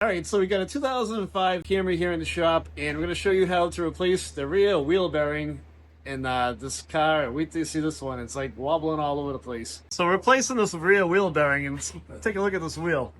All right, so we got a 2005 Camry here in the shop, and we're going to show you how to replace the rear wheel bearing in this car. Wait till you see this one. It's like wobbling all over the place. So we're replacing this rear wheel bearing, and take a look at this wheel.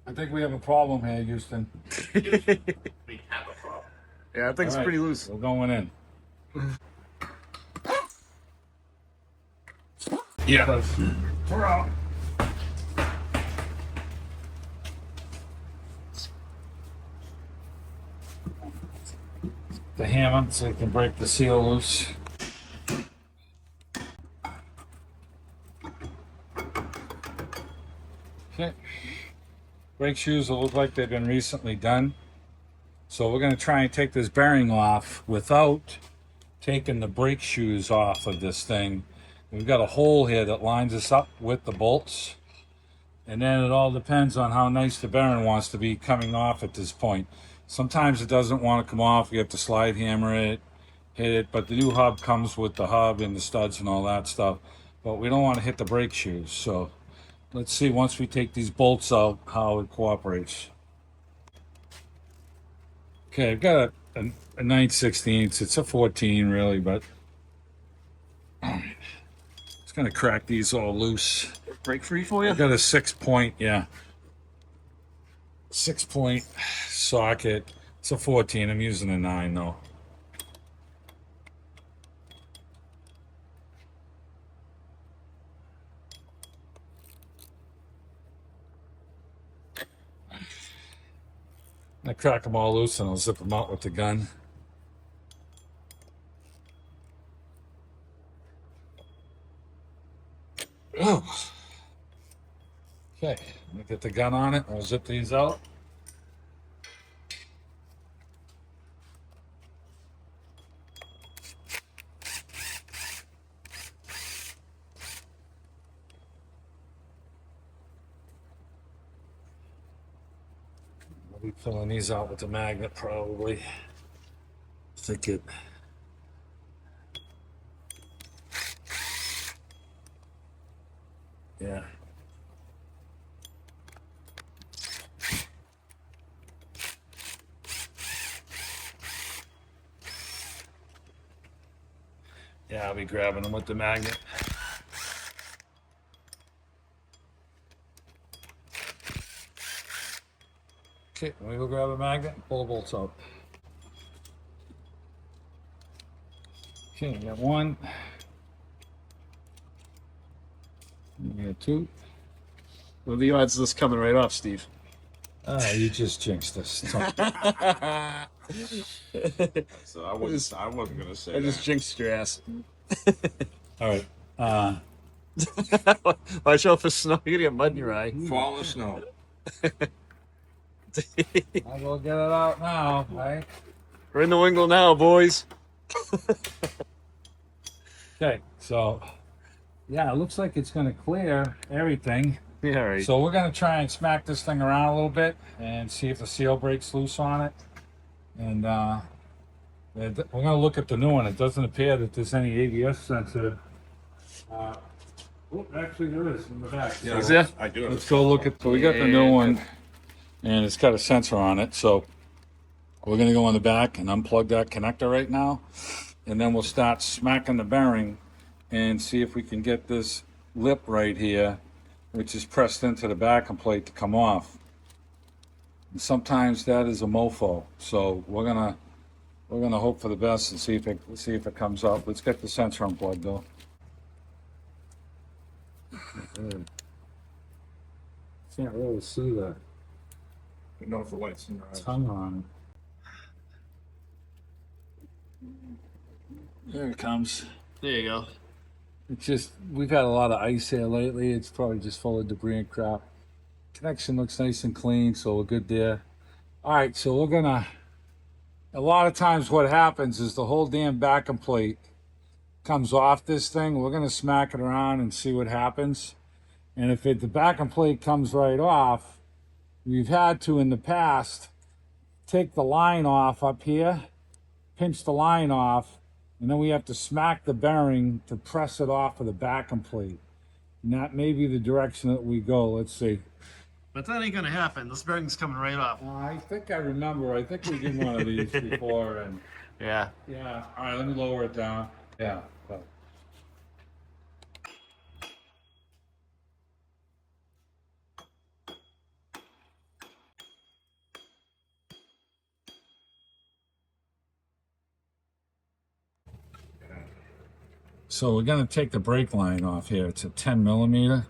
I think we have a problem here, Houston. We have a problem. Yeah, I think it's pretty loose. We're going in. Yeah. We're out. The hammer so you can break the seal loose. Okay. Brake shoes will look like they've been recently done. So we're going to try and take this bearing off without taking the brake shoes off of this thing. We've got a hole here that lines us up with the bolts. And then it all depends on how nice the bearing wants to be coming off at this point. Sometimes it doesn't want to come off. You have to slide hammer it, hit it. But the new hub comes with the hub and the studs and all that stuff. But we don't want to hit the brake shoes. So let's see once we take these bolts out how it cooperates. Okay, I've got a 9/16. It's a 14 really, but it's gonna crack these all loose. Break free for you? I've got a 6-point, yeah. 6-point socket. It's a 14. I'm using a 9 though. I crack them all loose and I'll zip them out with the gun. Oh. Okay, let me get the gun on it. I'll zip these out. I'll be pulling these out with the magnet probably. Think it. Yeah. Yeah, I'll be grabbing them with the magnet. Okay, let me go grab a magnet and pull the bolts out. Okay, we got one. We got two. What are the odds of this coming right off, Steve? You just jinxed us. So I wasn't gonna say I just jinxed your ass. All right. Watch out for snow. You're gonna get mud in your eye. fall in snow. I will get it out now, right? We're in the wingle now, boys. Okay, so yeah, it looks like it's gonna clear everything. Yeah, all right. So we're gonna try and smack this thing around a little bit and see if the seal breaks loose on it. And we're gonna look at the new one. It doesn't appear that there's any ABS sensor. Oh, actually there is in the back. Yeah, Is there? I do. Let's go look at. So we got the new one, and it's got a sensor on it. So we're gonna go on the back and unplug that connector right now, and then we'll start smacking the bearing and see if we can get this lip right here, which is pressed into the backing plate, to come off. And sometimes that is a mofo. So we're gonna hope for the best and see if it comes up. Let's get the sensor unplugged though. Can't really see the know if the light's in your eyes. tongue on it. There it comes. There you go. It's just, we've had a lot of ice here lately. It's probably just full of debris and crap. Connection looks nice and clean, so we're good there. All right, so we're gonna, a lot of times what happens is the whole damn backing plate comes off this thing. We're gonna smack it around and see what happens. And if the backing plate comes right off, we've had to in the past take the line off up here, pinch the line off, and then we have to smack the bearing to press it off of the backing plate. And that may be the direction that we go. Let's see. But that ain't gonna happen. This bearing's coming right off. I think I remember. I think we did one of these before, and Yeah. yeah. All right, let me lower it down. Yeah. But so we're gonna take the brake line off here. It's a 10 millimeter.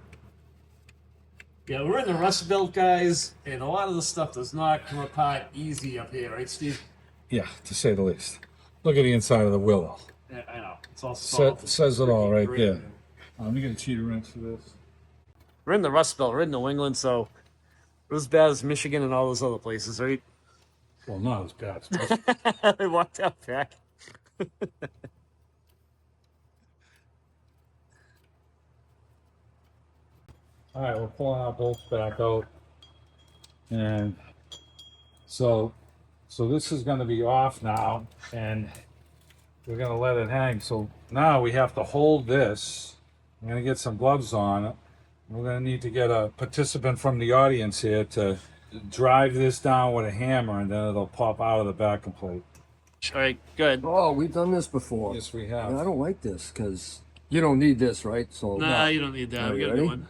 Yeah, we're in the Rust Belt, guys, and a lot of the stuff does not come apart easy up here, right, Steve? Yeah, to say the least. Look at the inside of the willow. Yeah, I know. It's all soft. Says it all right Green. there. Let me get a cheater wrench for this. We're in the Rust Belt. We're in New England, so it was bad as Michigan and all those other places, right? Well, not as bad. They walked out back. All right, we're pulling our bolts back out, and so this is going to be off now, and we're going to let it hang. So now we have to hold this. I'm going to get some gloves on. We're going to need to get a participant from the audience here to drive this down with a hammer, and then it'll pop out of the backing plate. All right, good. Oh, we've done this before. Yes, we And I have. don't like this because you don't need this, right? So Nah, you don't need that. Are We you got a new ready? one.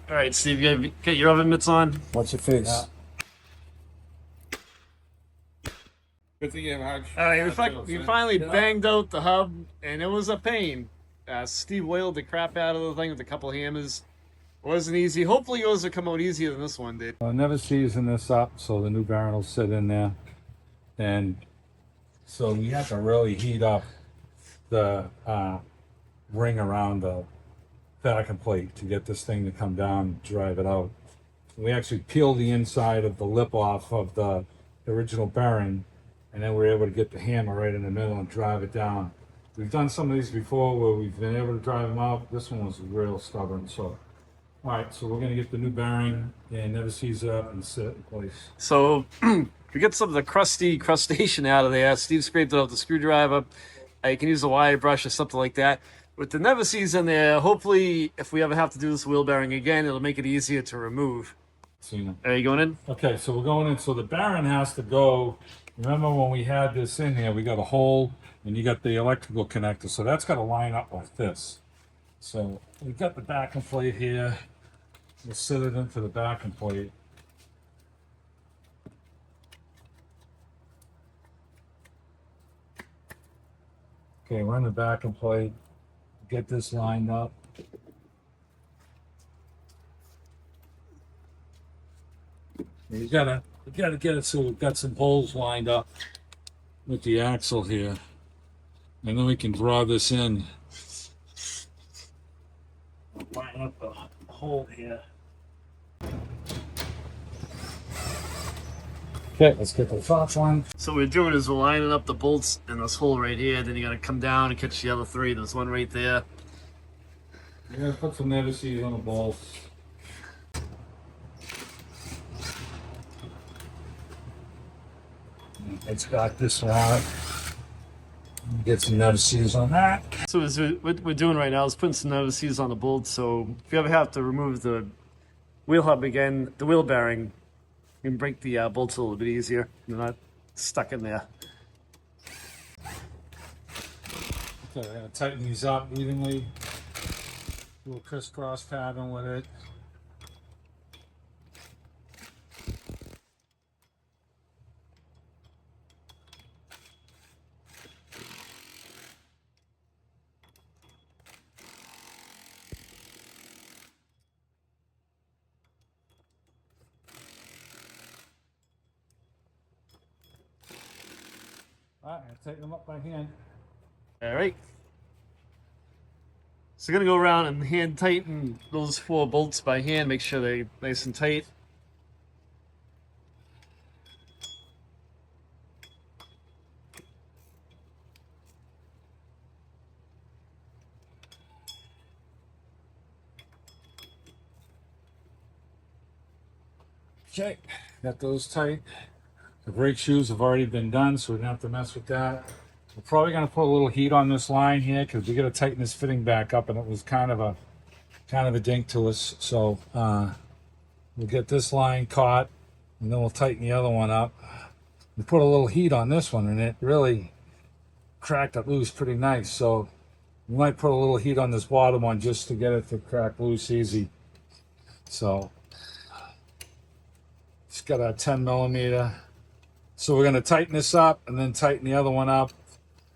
All right, Steve, you get your oven mitts on. Watch your face. Yeah. Good thing you have hard. All right, hard we tails, finally Yeah. banged out the hub, and it was a pain. Steve wailed the crap out of the thing with a couple hammers. It wasn't easy. Hopefully yours will come out easier than this one did. Never season this up, so the new barrel will sit in there, and so we have to really heat up the ring around the vacuum plate to get this thing to come down and drive it out. We actually peeled the inside of the lip off of the original bearing, and then we're able to get the hammer right in the middle and drive it down. We've done some of these before where we've been able to drive them out. This one was real stubborn, so. All right, so we're gonna get the new bearing and never seize it up and set it in place. So we get some of the crustation out of there. Steve scraped it out with the screwdriver. You can use a wire brush or something like that. With the never seize in there, hopefully if we ever have to do this wheel bearing again, it'll make it easier to remove. Cena. Are you going in? Okay, so we're going in. So the bearing has to go. Remember when we had this in here, we got a hole and you got the electrical connector. So that's got to line up like this. So we've got the backing plate here. We'll set it into the backing plate. Okay, run the backing plate. Get this lined up. You gotta get it so we've got some holes lined up with the axle here, and then we can draw this in. Line up the hole here. Okay, let's get the top one. So what we're doing is we're lining up the bolts in this hole right here. Then you got to come down and catch the other three. There's one right there. You gotta put some never seals on the bolts. It's got this one on it. Get some never seals on that. So what we're doing right now is putting some never seize on the bolts. So if you ever have to remove the wheel hub again, the wheel bearing, you can break the bolts a little bit easier. They're not stuck in there. Okay, I'm gonna tighten these up evenly. Do a crisscross pattern with it. All right, I'll tighten them up by hand. All right. So we're gonna go around and hand tighten those 4 bolts by hand. Make sure they're nice and tight. Okay, got those tight. The brake shoes have already been done, so we don't have to mess with that. We're probably going to put a little heat on this line here because we got to tighten this fitting back up, and it was kind of a dink to us. So we'll get this line caught, and then we'll tighten the other one up. We put a little heat on this one, and it really cracked it loose pretty nice. So we might put a little heat on this bottom one just to get it to crack loose easy. So it's got a 10 millimeter. So we're going to tighten this up and then tighten the other one up.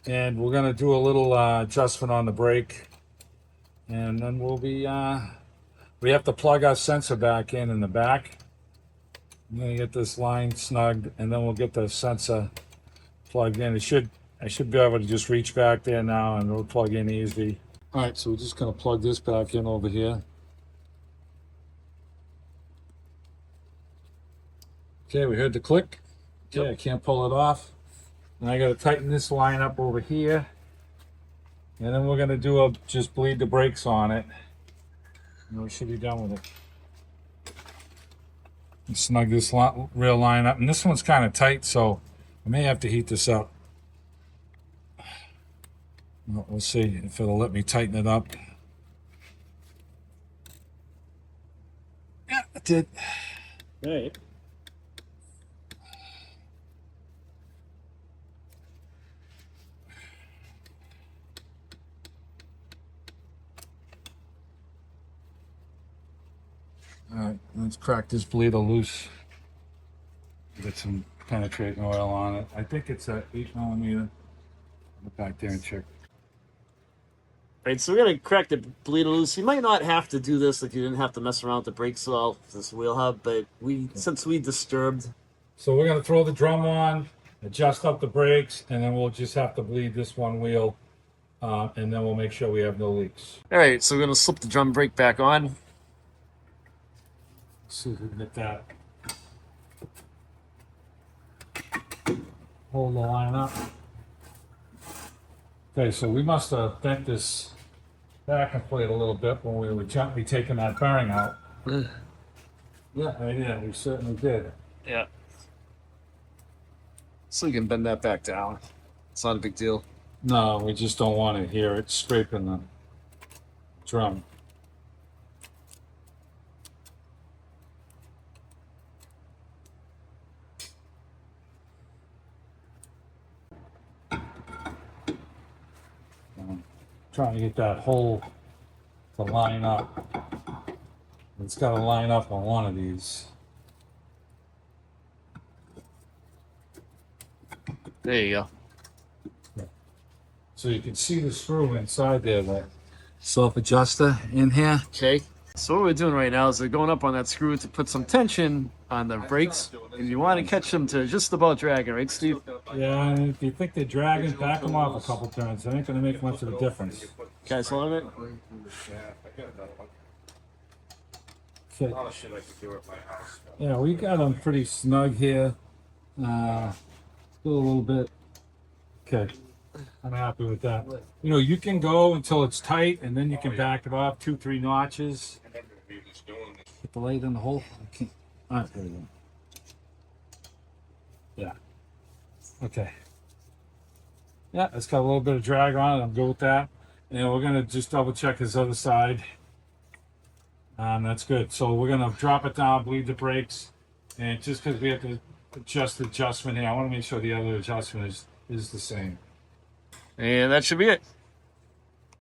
And we're going to do a little adjustment on the brake. And then we'll be, we have to plug our sensor back in the back. I'm going to get this line snugged, and then we'll get the sensor plugged in. I should be able to just reach back there now and it'll plug in easy. All right, so we're just going to plug this back in over here. Okay, we heard the click. Okay, I can't pull it off. And I got to tighten this line up over here. And then we're going to just bleed the brakes on it. And we should be done with it. And snug this rear line up. And this one's kind of tight, so I may have to heat this up. Well, we'll see if it'll let me tighten it up. Yeah, it did. All right. All right, let's crack this bleeder loose. Get some penetrating oil on it. I think it's at 8 millimeter. Go back there and check. Right, so we're gonna crack the bleeder loose. You might not have to do this if you didn't have to mess around with the brakes all this wheel hub, but since we disturbed. So we're gonna throw the drum on, adjust up the brakes, and then we'll just have to bleed this one wheel, and then we'll make sure we have no leaks. All right, so we're gonna slip the drum brake back on. See if we can get that. Hold the line up. Okay, so we must have bent this backing plate a little bit when we were gently taking that bearing out. Yeah, we certainly did. Yeah. So you can bend that back down. It's not a big deal. No, we just don't want to hear it scraping the drum. Trying to get that hole to line up. It's got to line up on one of these. There you go. So you can see the screw inside there, that self-adjuster in here. Okay. So what we're doing right now is we're going up on that screw to put some tension on the brakes, and you want to catch them to just about dragging, right, Steve? Yeah, and if you think they're dragging, back them off a couple turns. It ain't going to make much of a difference. Guys, hold it. Okay. Yeah, we got them pretty snug here. Still a little bit. Okay. I'm happy with that. You know, you can go until it's tight, and then you can back it off 2-3 notches. Put the light in the hole. Okay. All right, there we go. Yeah. Okay. Yeah, it's got a little bit of drag on it. I'm good with that. And we're gonna just double check this other side. That's good. So we're gonna drop it down, bleed the brakes, and just because we have to adjust the adjustment here, I want to make sure the other adjustment is the same. And that should be it.